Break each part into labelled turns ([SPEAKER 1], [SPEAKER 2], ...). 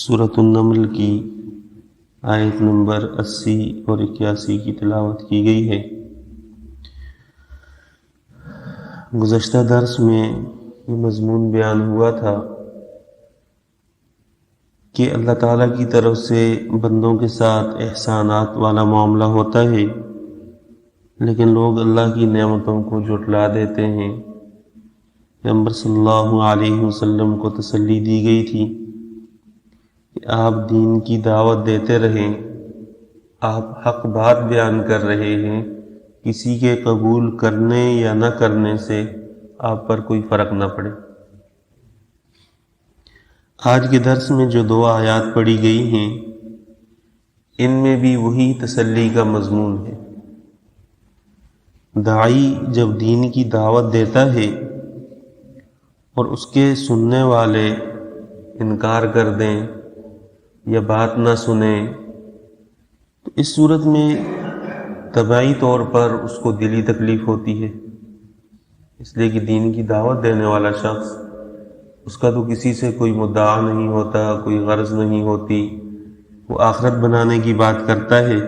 [SPEAKER 1] سورۃ النمل کی آیت نمبر 80 اور 81 کی تلاوت کی گئی ہے۔ گزشتہ درس میں یہ مضمون بیان ہوا تھا کہ اللہ تعالیٰ کی طرف سے بندوں کے ساتھ احسانات والا معاملہ ہوتا ہے، لیکن لوگ اللہ کی نعمتوں کو جھٹلا دیتے ہیں۔ پیغمبر صلی اللہ علیہ وسلم کو تسلی دی گئی تھی کہ آپ دین کی دعوت دیتے رہیں، آپ حق بات بیان کر رہے ہیں، کسی کے قبول کرنے یا نہ کرنے سے آپ پر کوئی فرق نہ پڑے۔ آج کے درس میں جو 2 آیات پڑھی گئی ہیں، ان میں بھی وہی تسلی کا مضمون ہے۔ داعی جب دین کی دعوت دیتا ہے اور اس کے سننے والے انکار کر دیں یا بات نہ سنیں، تو اس صورت میں طبعی طور پر اس کو دلی تکلیف ہوتی ہے، اس لیے کہ دین کی دعوت دینے والا شخص، اس کا تو کسی سے کوئی مدعا نہیں ہوتا، کوئی غرض نہیں ہوتی، وہ آخرت بنانے کی بات کرتا ہے۔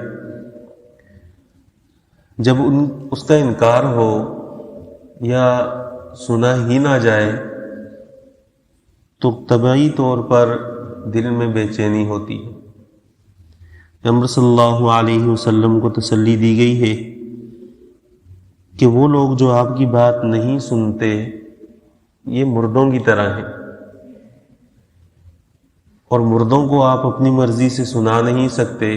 [SPEAKER 1] جب اس کا انکار ہو یا سنا ہی نہ جائے تو طبعی طور پر دل میں بے چینی ہوتی ہے۔ پیغمبر صلی اللہ علیہ وسلم کو تسلی دی گئی ہے کہ وہ لوگ جو آپ کی بات نہیں سنتے یہ مردوں کی طرح ہیں، اور مردوں کو آپ اپنی مرضی سے سنا نہیں سکتے،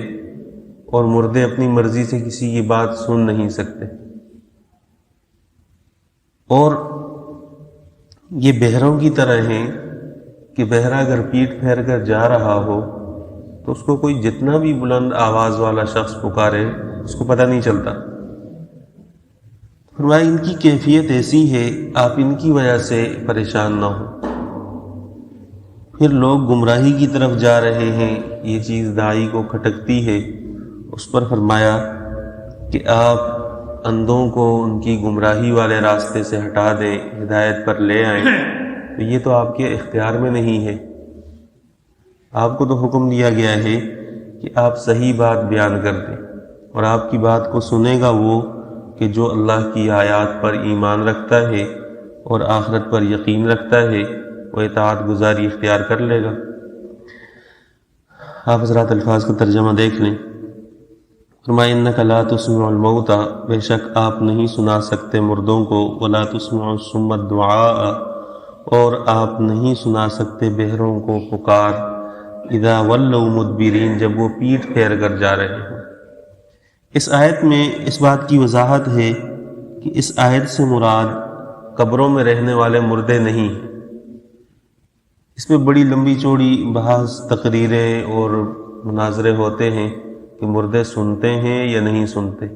[SPEAKER 1] اور مردے اپنی مرضی سے کسی کی بات سن نہیں سکتے۔ اور یہ بہروں کی طرح ہیں کہ بہرا اگر پیٹ پھیر کر جا رہا ہو تو اس کو کوئی جتنا بھی بلند آواز والا شخص پکارے اس کو پتہ نہیں چلتا۔ فرمایا ان کی کیفیت ایسی ہے، آپ ان کی وجہ سے پریشان نہ ہو۔ پھر لوگ گمراہی کی طرف جا رہے ہیں، یہ چیز داعی کو کھٹکتی ہے، اس پر فرمایا کہ آپ اندھوں کو ان کی گمراہی والے راستے سے ہٹا دیں، ہدایت پر لے آئیں، تو یہ تو آپ کے اختیار میں نہیں ہے۔ آپ کو تو حکم دیا گیا ہے کہ آپ صحیح بات بیان کر دیں، اور آپ کی بات کو سنے گا وہ کہ جو اللہ کی آیات پر ایمان رکھتا ہے اور آخرت پر یقین رکھتا ہے، وہ اطاعت گزاری اختیار کر لے گا۔ آپ حضرات الفاظ کا ترجمہ دیکھ لیں۔ فرمایا انک لا تسمع الموتى، بے شک آپ نہیں سنا سکتے مردوں کو، ولا تسمع الصم الدعاء، اور آپ نہیں سنا سکتے بہروں کو پکار، اذا ولوا مدبرین، جب وہ پیٹ پھیر کر جا رہے ہوں۔ اس آیت میں اس بات کی وضاحت ہے کہ اس آیت سے مراد قبروں میں رہنے والے مردے نہیں ہیں۔ اس میں بڑی لمبی چوڑی بحث، تقریریں اور مناظرے ہوتے ہیں کہ مردے سنتے ہیں یا نہیں سنتے۔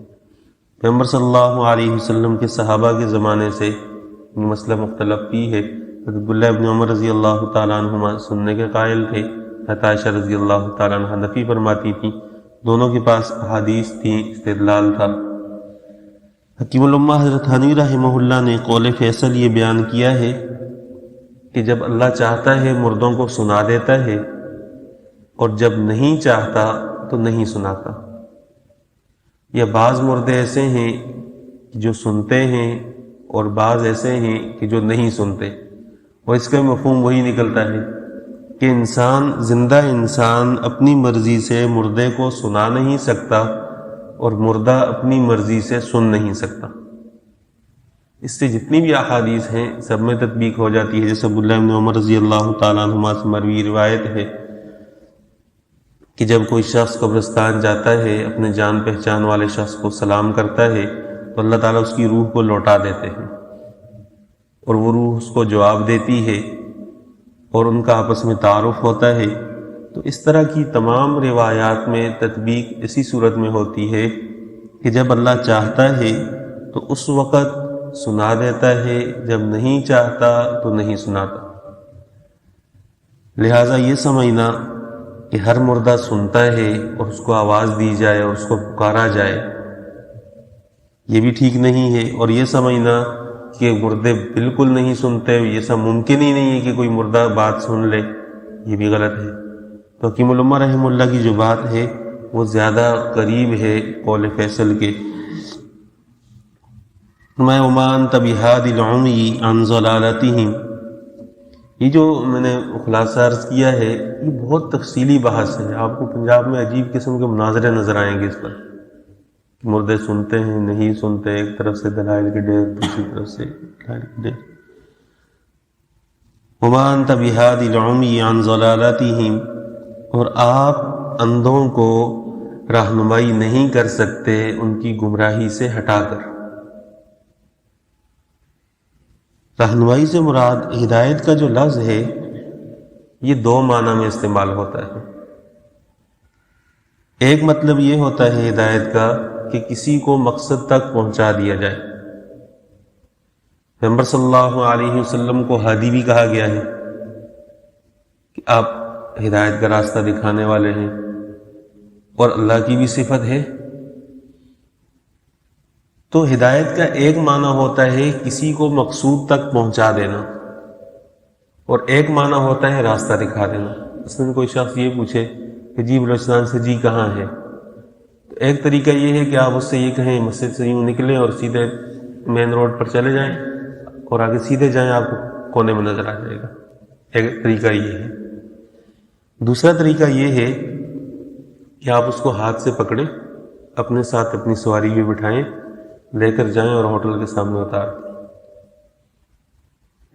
[SPEAKER 1] پیغمبر صلی اللہ علیہ وسلم کے صحابہ کے زمانے سے یہ مسئلہ مختلف بھی ہے۔ حضرت عبداللہ ابن عمر رضی اللہ تعالیٰ عنہما سننے کے قائل تھے، حضرت عائشہ رضی اللہ تعالیٰ عنہ نفی فرماتی تھی، دونوں کے پاس احادیث تھیں، استدلال تھا۔ حکیم الامہ حضرت حنوی رحمہ اللہ نے قول فیصل یہ بیان کیا ہے کہ جب اللہ چاہتا ہے مردوں کو سنا دیتا ہے، اور جب نہیں چاہتا تو نہیں سناتا۔ یا بعض مردے ایسے ہیں جو سنتے ہیں اور بعض ایسے ہیں کہ جو نہیں سنتے، اور اس کا مفہوم وہی نکلتا ہے کہ انسان، زندہ انسان اپنی مرضی سے مردے کو سنا نہیں سکتا، اور مردہ اپنی مرضی سے سن نہیں سکتا۔ اس سے جتنی بھی احادیث ہیں سب میں تطبیق ہو جاتی ہے۔ جیسے عبداللہ ابن عمر رضی اللہ تعالیٰ عنہما سے مروی روایت ہے کہ جب کوئی شخص قبرستان جاتا ہے، اپنے جان پہچان والے شخص کو سلام کرتا ہے تو اللہ تعالیٰ اس کی روح کو لوٹا دیتے ہیں، اور وہ روح اس کو جواب دیتی ہے، اور ان کا آپس میں تعارف ہوتا ہے۔ تو اس طرح کی تمام روایات میں تطبیق اسی صورت میں ہوتی ہے کہ جب اللہ چاہتا ہے تو اس وقت سنا دیتا ہے، جب نہیں چاہتا تو نہیں سناتا۔ لہٰذا یہ سمجھنا کہ ہر مردہ سنتا ہے اور اس کو آواز دی جائے اور اس کو پکارا جائے، یہ بھی ٹھیک نہیں ہے۔ اور یہ سمجھنا کہ مردے بالکل نہیں سنتے، یہ سب ممکن ہی نہیں ہے کہ کوئی مردہ بات سن لے، یہ بھی غلط ہے۔ تو حکیم الامہ رحمہ اللہ کی جو بات ہے وہ زیادہ قریب ہے قول فیصل کے۔ وما انت بہادی العمی عن ضلالتہم، یہ جو میں نے خلاصہ عرض کیا ہے یہ بہت تفصیلی بحث ہے۔ آپ کو پنجاب میں عجیب قسم کے مناظرے نظر آئیں گے اس پر، مردے سنتے ہیں نہیں سنتے، ایک طرف سے دلائل کے ڈھیر، دوسری طرف سے دلائل کے ڈھیر۔ وما انت بہادی العمی عن ضلالتہم، اور آپ اندھوں کو رہنمائی نہیں کر سکتے ان کی گمراہی سے ہٹا کر۔ رہنمائی سے مراد ہدایت کا جو لفظ ہے یہ دو معنی میں استعمال ہوتا ہے۔ ایک مطلب یہ ہوتا ہے ہدایت کا کہ کسی کو مقصد تک پہنچا دیا جائے۔ پیغمبر صلی اللہ علیہ وسلم کو ہادی بھی کہا گیا ہے کہ آپ ہدایت کا راستہ دکھانے والے ہیں، اور اللہ کی بھی صفت ہے۔ تو ہدایت کا ایک معنی ہوتا ہے کسی کو مقصود تک پہنچا دینا، اور ایک معنی ہوتا ہے راستہ دکھا دینا۔ اس میں کوئی شخص یہ پوچھے کہ جی بلوچستان سے جی کہاں ہے، تو ایک طریقہ یہ ہے کہ آپ اس سے یہ کہیں مسجد سے یوں نکلیں اور سیدھے مین روڈ پر چلے جائیں، اور آگے سیدھے جائیں، آپ کو کونے میں نظر آ جائے گا۔ ایک طریقہ یہ ہے۔ دوسرا طریقہ یہ ہے کہ آپ اس کو ہاتھ سے پکڑیں، اپنے ساتھ اپنی سواری بھی بٹھائیں، لے کر جائیں اور ہوٹل کے سامنے اتار دیں۔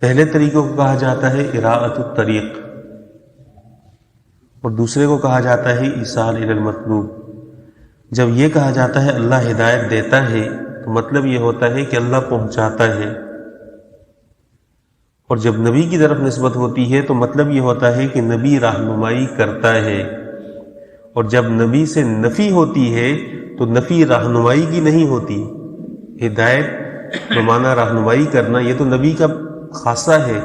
[SPEAKER 1] پہلے طریقے کو کہا جاتا ہے اراءۃ الطریق، اور دوسرے کو کہا جاتا ہے ایصال الی المطلوب۔ جب یہ کہا جاتا ہے اللہ ہدایت دیتا ہے تو مطلب یہ ہوتا ہے کہ اللہ پہنچاتا ہے، اور جب نبی کی طرف نسبت ہوتی ہے تو مطلب یہ ہوتا ہے کہ نبی رہنمائی کرتا ہے، اور جب نبی سے نفی ہوتی ہے تو نفی رہنمائی کی نہیں ہوتی۔ ہدایت بمعنی رہنمائی کرنا یہ تو نبی کا خاصہ ہے،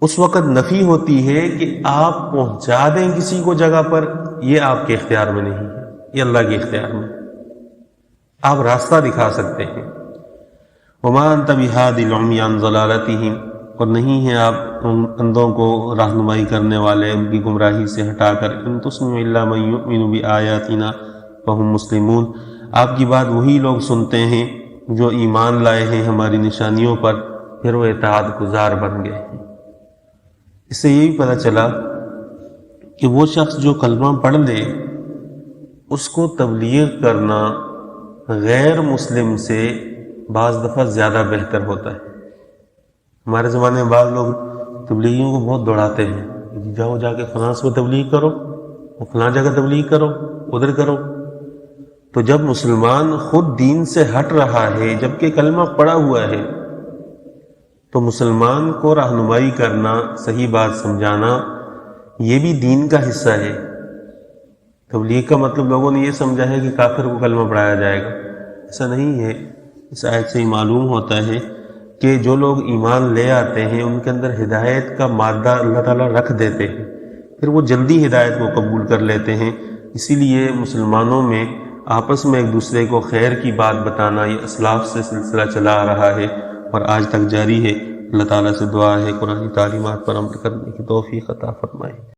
[SPEAKER 1] اس وقت نفی ہوتی ہے کہ آپ پہنچا دیں کسی کو جگہ پر، یہ آپ کے اختیار میں نہیں ہے، یہ اللہ کے اختیار میں۔ آپ راستہ دکھا سکتے ہیں۔ وما انت بہادی العمی عن ضلالتہم، اور نہیں ہیں آپ اندھوں کو رہنمائی کرنے والے ان کی گمراہی سے ہٹا کر۔ ان تسمع الا من یؤمن بآیاتنا فہم مسلمون، آپ کی بات وہی لوگ سنتے ہیں جو ایمان لائے ہیں ہماری نشانیوں پر، پھر وہ اطاعت گزار بن گئے ہیں۔ اس سے یہ بھی پتہ چلا کہ وہ شخص جو کلمہ پڑھ لے اس کو تبلیغ کرنا غیر مسلم سے بعض دفعہ زیادہ بہتر ہوتا ہے۔ ہمارے زمانے میں بعض لوگ تبلیغیوں کو بہت دوڑاتے ہیں، جاؤ جا کے فلاں میں تبلیغ کرو، فلاں جگہ تبلیغ کرو، ادھر کرو۔ تو جب مسلمان خود دین سے ہٹ رہا ہے جبکہ کلمہ پڑا ہوا ہے تو مسلمان کو رہنمائی کرنا، صحیح بات سمجھانا، یہ بھی دین کا حصہ ہے۔ تبلیغ کا مطلب لوگوں نے یہ سمجھا ہے کہ کافر کو کلمہ پڑھایا جائے گا، ایسا نہیں ہے۔ اس آیت سے ہی معلوم ہوتا ہے کہ جو لوگ ایمان لے آتے ہیں ان کے اندر ہدایت کا مادہ اللہ تعالیٰ رکھ دیتے ہیں، پھر وہ جلدی ہدایت کو قبول کر لیتے ہیں۔ اسی لیے مسلمانوں میں آپس میں ایک دوسرے کو خیر کی بات بتانا یہ اسلاف سے سلسلہ چلا آ رہا ہے اور آج تک جاری ہے۔ اللہ تعالیٰ سے دعا ہے قرآن تعلیمات پر عمل کرنے کی توفیق عطا فرمائے۔